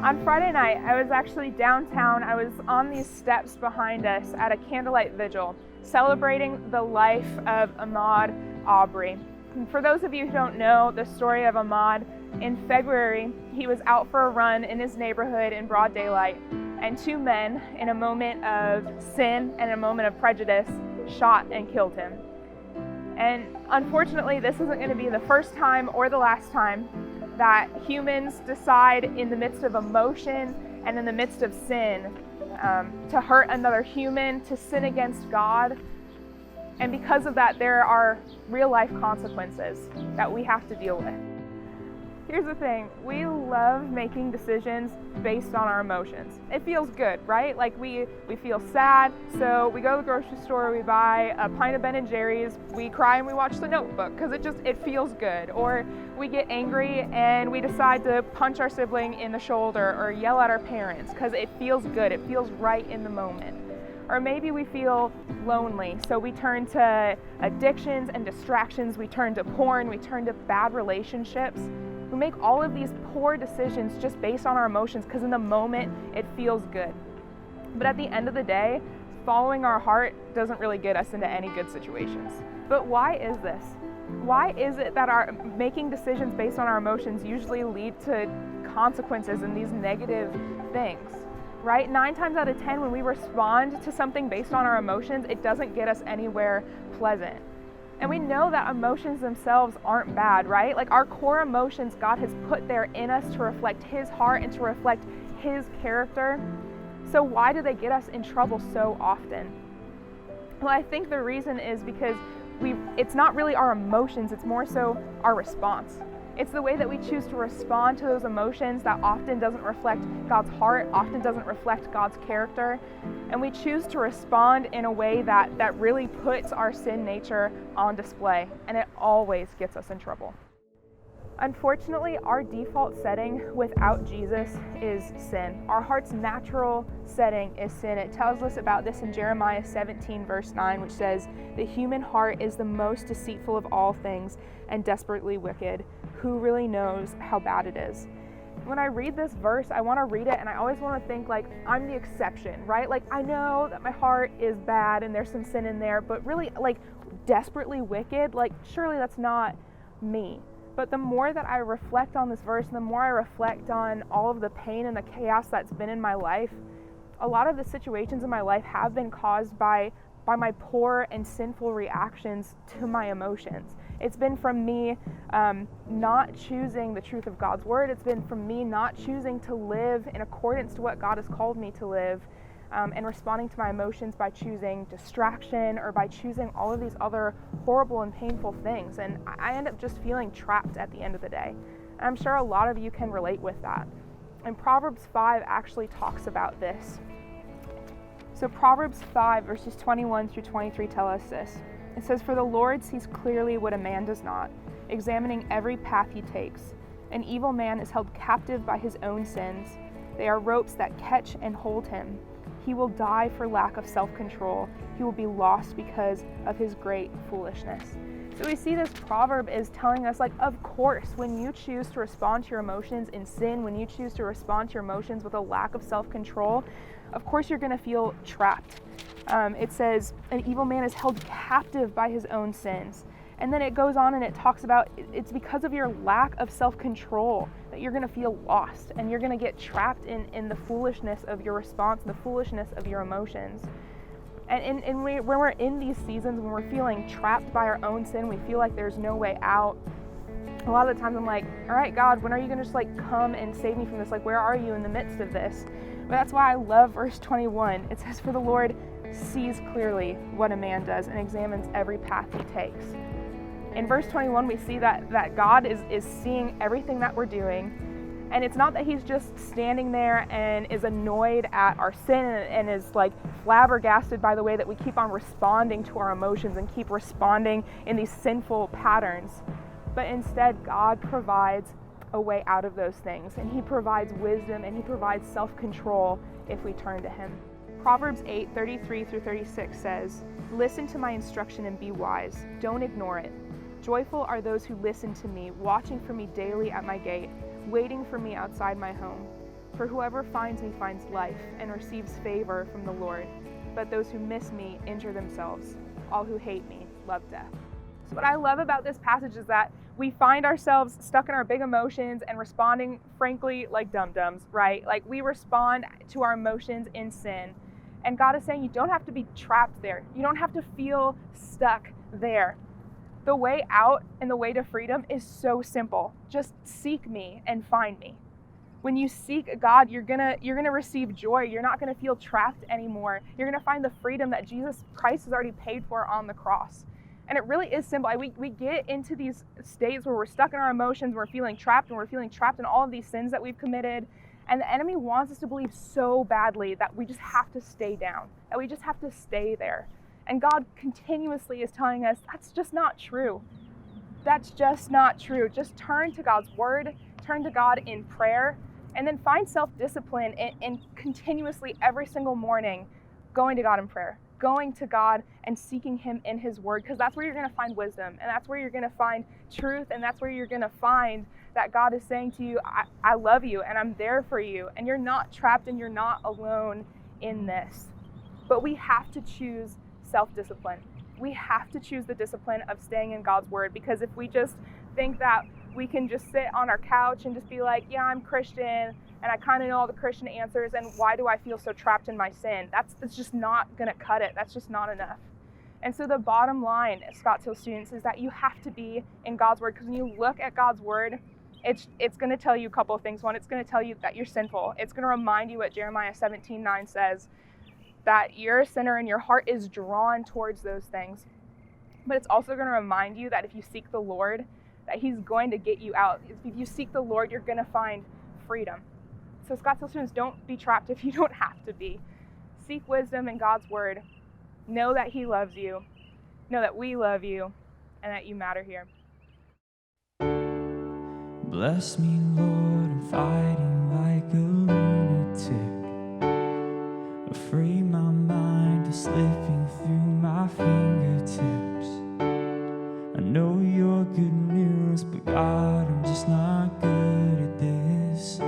On Friday night, I was actually downtown. I was on these steps behind us at a candlelight vigil, celebrating the life of Ahmaud Arbery. And for those of you who don't know the story of Ahmaud, in February, he was out for a run in his neighborhood in broad daylight, and two men, in a moment of sin and a moment of prejudice, shot and killed him. And unfortunately, this isn't going to be the first time or the last time that humans decide in the midst of emotion and in the midst of sin to hurt another human, to sin against God. And because of that, there are real life consequences that we have to deal with. Here's the thing, we love making decisions based on our emotions. It feels good, right? Like we feel sad, so we go to the grocery store, we buy a pint of Ben & Jerry's, we cry and we watch The Notebook because it feels good. Or we get angry and we decide to punch our sibling in the shoulder or yell at our parents because it feels good, it feels right in the moment. Or maybe we feel lonely, so we turn to addictions and distractions, we turn to porn, we turn to bad relationships. We make all of these poor decisions just based on our emotions because in the moment it feels good. But at the end of the day, following our heart doesn't really get us into any good situations. But why is this? Why is it that our making decisions based on our emotions usually lead to consequences and these negative things? Right? 9 times out of 10, when we respond to something based on our emotions, it doesn't get us anywhere pleasant. And we know that emotions themselves aren't bad, right? Like our core emotions, God has put there in us to reflect His heart and to reflect His character. So why do they get us in trouble so often? Well, I think the reason is because it's not really our emotions, it's more so our response. It's the way that we choose to respond to those emotions that often doesn't reflect God's heart, often doesn't reflect God's character. And we choose to respond in a way that really puts our sin nature on display, and it always gets us in trouble. Unfortunately, our default setting without Jesus is sin. Our heart's natural setting is sin. It tells us about this in Jeremiah 17, verse 9, which says, "The human heart is the most deceitful of all things and desperately wicked. Who really knows how bad it is?" When I read this verse, I want to read it and I always want to think like I'm the exception, right? Like I know that my heart is bad and there's some sin in there, but really like desperately wicked, like surely that's not me. But the more that I reflect on this verse and the more I reflect on all of the pain and the chaos that's been in my life, a lot of the situations in my life have been caused by my poor and sinful reactions to my emotions. It's been from me not choosing the truth of God's word. It's been from me not choosing to live in accordance to what God has called me to live, and responding to my emotions by choosing distraction or by choosing all of these other horrible and painful things. And I end up just feeling trapped at the end of the day. And I'm sure a lot of you can relate with that. And Proverbs 5 actually talks about this. So Proverbs 5 verses 21 through 23 tell us this. It says, "For the Lord sees clearly what a man does not, examining every path he takes. An evil man is held captive by his own sins. They are ropes that catch and hold him. He will die for lack of self-control. He will be lost because of his great foolishness." So we see this proverb is telling us, like, of course, when you choose to respond to your emotions in sin, when you choose to respond to your emotions with a lack of self-control, of course you're going to feel trapped. It says, an evil man is held captive by his own sins. And then it goes on and it talks about it's because of your lack of self-control that you're going to feel lost and you're going to get trapped in the foolishness of your response, the foolishness of your emotions. And when we're in these seasons, when we're feeling trapped by our own sin, we feel like there's no way out. A lot of the times I'm like, all right, God, when are you going to just like come and save me from this? Like, where are you in the midst of this? But that's why I love verse 21. It says, "For the Lord sees clearly what a man does and examines every path he takes." In verse 21, we see that God is seeing everything that we're doing. And it's not that he's just standing there and is annoyed at our sin and is like flabbergasted by the way that we keep on responding to our emotions and keep responding in these sinful patterns. But instead, God provides a way out of those things. And he provides wisdom and he provides self-control if we turn to him. Proverbs 8:33 through 36 says, "Listen to my instruction and be wise. Don't ignore it. Joyful are those who listen to me, watching for me daily at my gate, waiting for me outside my home. For whoever finds me finds life and receives favor from the Lord. But those who miss me injure themselves. All who hate me love death. So what I love about this passage is that we find ourselves stuck in our big emotions and responding, frankly, like dum-dums, right? Like we respond to our emotions in sin. And God is saying you don't have to be trapped there. You don't have to feel stuck there. The way out and the way to freedom is so simple. Just seek me and find me. When you seek God, you're gonna receive joy. You're not gonna feel trapped anymore. You're gonna find the freedom that Jesus Christ has already paid for on the cross. And it really is simple. We get into these states where we're stuck in our emotions, we're feeling trapped, and we're feeling trapped in all of these sins that we've committed. And the enemy wants us to believe so badly that we just have to stay down, that we just have to stay there. And God continuously is telling us that's just not true. That's just not true. Just turn to God's word, turn to God in prayer, and then find self-discipline in continuously every single morning going to God in prayer, going to God and seeking him in his word, because that's where you're going to find wisdom, and that's where you're going to find truth, and that's where you're going to find that God is saying to you, I love you and I'm there for you, and you're not trapped and you're not alone in this. But we have to choose self-discipline. We have to choose the discipline of staying in God's word, because if we just think that we can just sit on our couch and just be like, yeah, I'm Christian and I kind of know all the Christian answers, and why do I feel so trapped in my sin? It's just not going to cut it. That's just not enough. And so the bottom line, Scottsdale students, is that you have to be in God's word, because when you look at God's word, it's going to tell you a couple of things. One, it's going to tell you that you're sinful. It's going to remind you what Jeremiah 17:9 says, that you're a sinner and your heart is drawn towards those things. But it's also going to remind you that if you seek the Lord, that he's going to get you out. If you seek the Lord, you're going to find freedom. So Scottsdale students, don't be trapped if you don't have to be. Seek wisdom in God's word. Know that he loves you. Know that we love you, and that you matter here. Bless me, Lord, I'm fighting like a lunatic. Free my mind is slipping through my fingertips. I know you're good news, but God, I'm just not good at this.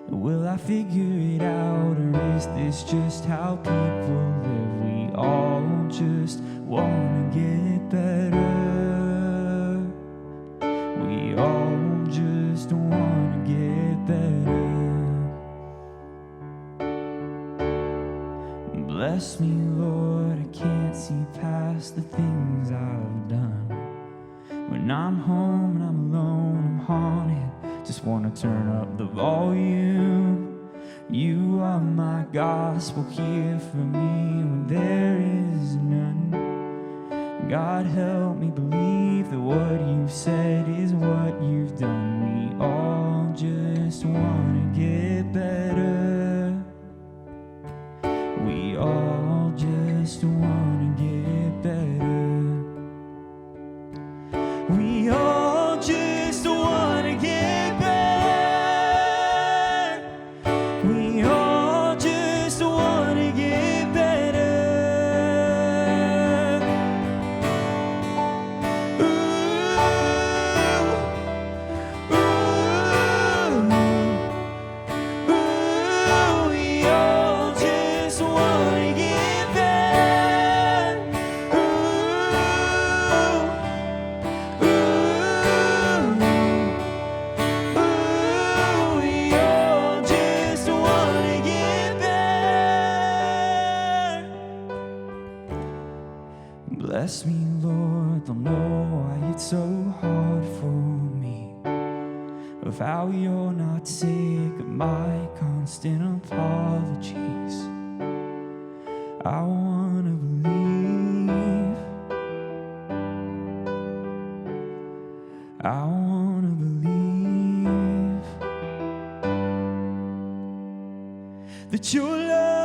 Will I figure it out, or is this just how people live? We all just wanna get better. We all just wanna get better. Bless me, Lord, I can't see past the things I've done. When I'm home and I'm alone, I'm haunted, just wanna turn up the volume. You are my gospel here for me when there is none. God, help me believe that what you've said is what you've done. We all just wanna get better. We all just wanna get better. We all just wanna get better. We all just wanna get better. Ooh, ooh, ooh. We all just wanna get better. Ooh, ooh, we all just wanna get better. Bless me, Lord, they'll know why it's so hard for me, of how you're not sick of my constant apologies. I wanna believe, I wanna believe that your love